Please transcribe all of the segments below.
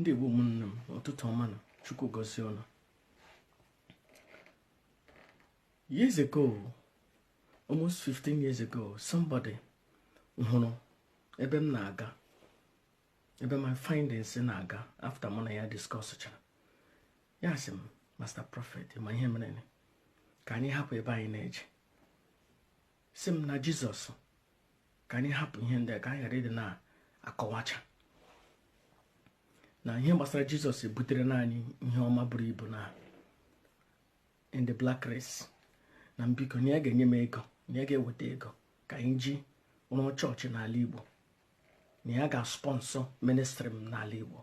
Ndị Igbo ụmụnne m, ụtụtụ ọma na Chukwu gozie unu. Years ago, almost 15 years ago, somebody hụrụ ebe m na-aga, ebe my findings na-aga after mụ na ya discuss chara. Ya sị m, Master Prophet, ma ihe mere ka anyị hapụ ebe anyị na-eje. Sị m na Jizọs ka anyị hapụ ihe ndị ka anyị ghara ịdị na-akọwacha na ihe gbasara Jizọs butere naanị ihe ọma buru ibu na in the black race. Na mbiko na ya ga-enye m ego, na ya ga-eweta ego ka anyị ji rụọ chọọchị n'ala Igbo, na ya ga-sponsọ ministry m n'ala Igbo.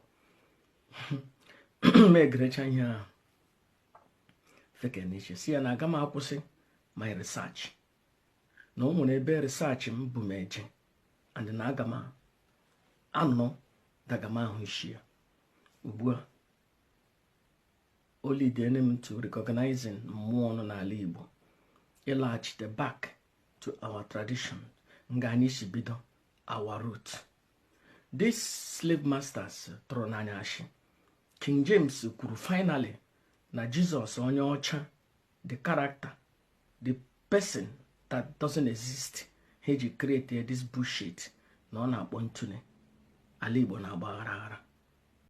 Ma egerecha ihe ahụ feke n'iche si ya na aga m akwụsị my research, na o nwere ebe research m bụ m eje, and na aga m anọ daga m ahụ isi ya. Ugbu a o leadene m to recognizing mmụọ nọ n'ala Igbo, ịlaghachite back to our tradition, nga anyị si bido our root. These slave masters tụrụ n'anya ashị. King James kwuru finally na Jesus onye ọcha, the character, the person that doesn't exist, he ji create this bullshit na ọ na-akpọ ntune ala Igbo na-agba aghara aghara.